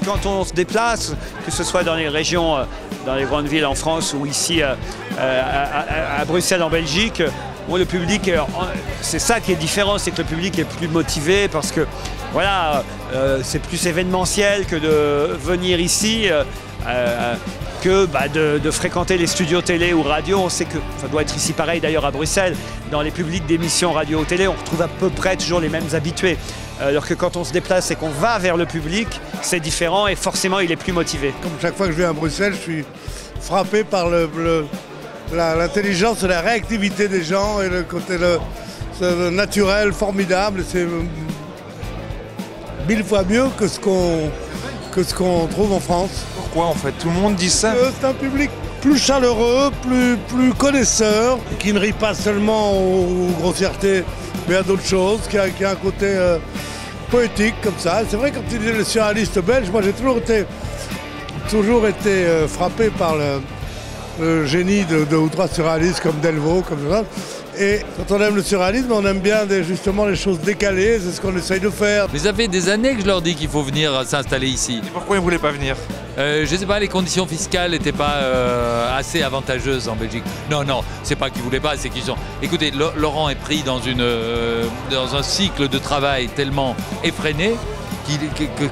quand on se déplace, que ce soit dans les régions, dans les grandes villes en France ou ici à Bruxelles en Belgique, bon, le public, c'est ça qui est différent, c'est que le public est plus motivé parce que voilà, c'est plus événementiel que de venir ici. Que de fréquenter les studios télé ou radio. On sait que ça doit être ici pareil d'ailleurs à Bruxelles. Dans les publics d'émissions radio ou télé, on retrouve à peu près toujours les mêmes habitués. Alors que quand on se déplace et qu'on va vers le public, c'est différent et forcément il est plus motivé. Comme chaque fois que je viens à Bruxelles, je suis frappé par l'intelligence et la réactivité des gens et le côté le naturel, formidable. C'est 1000 fois mieux que ce qu'on trouve en France. Pourquoi en fait? Tout le monde dit ça. C'est un public plus chaleureux, plus connaisseur, qui ne rit pas seulement aux grossièretés, mais à d'autres choses, qui a un côté poétique comme ça. C'est vrai, quand tu dis le surréaliste belge, moi j'ai toujours été frappé par le génie de deux ou trois surréalistes comme Delvaux, comme ça. Et quand on aime le surréalisme, on aime bien justement les choses décalées, c'est ce qu'on essaye de faire. Mais ça fait des années que je leur dis qu'il faut venir s'installer ici. Et pourquoi ils ne voulaient pas venir? Je ne sais pas, les conditions fiscales n'étaient pas assez avantageuses en Belgique. Non, c'est pas qu'ils ne voulaient pas, c'est qu'ils ont... Écoutez, Laurent est pris dans un cycle de travail tellement effréné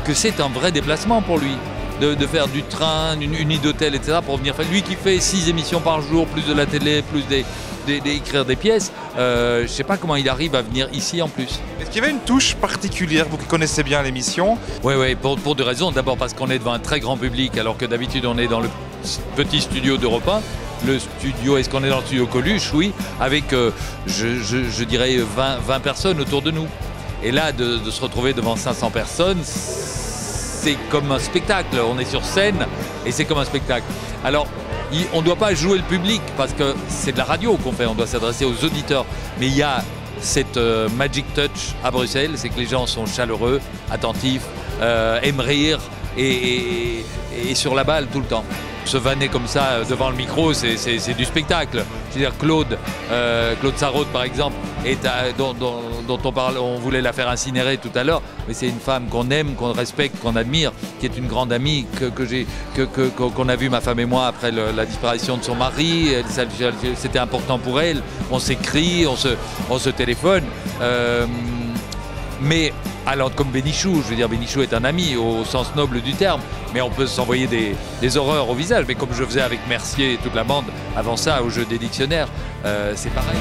que c'est un vrai déplacement pour lui. De faire du train, une nuit d'hôtel, etc. pour venir faire. Lui qui fait 6 émissions par jour, plus de la télé, plus d'écrire des pièces, je ne sais pas comment il arrive à venir ici en plus. Est-ce qu'il y avait une touche particulière, vous qui connaissez bien l'émission? Oui, pour deux raisons. D'abord parce qu'on est devant un très grand public, alors que d'habitude on est dans le petit studio d'Europe 1. Le studio, est-ce qu'on est dans le studio Coluche? Oui, avec, je dirais, 20 personnes autour de nous. Et là, de se retrouver devant 500 personnes, c'est comme un spectacle. On est sur scène et c'est comme un spectacle. Alors, on ne doit pas jouer le public parce que c'est de la radio qu'on fait, on doit s'adresser aux auditeurs. Mais il y a cette magic touch à Bruxelles, c'est que les gens sont chaleureux, attentifs, aiment rire et sur la balle tout le temps. Se vanner comme ça devant le micro, c'est du spectacle. Je veux dire, Claude Sarraute par exemple, dont on voulait la faire incinérer tout à l'heure, mais c'est une femme qu'on aime, qu'on respecte, qu'on admire, qui est une grande amie qu'on a vue ma femme et moi après la disparition de son mari. C'était important pour elle. On s'écrit, on se téléphone. Mais alors comme Bénichou, je veux dire, Bénichou est un ami au sens noble du terme, mais on peut s'envoyer des horreurs au visage. Mais comme je faisais avec Mercier et toute la bande avant ça au jeu des dictionnaires, c'est pareil.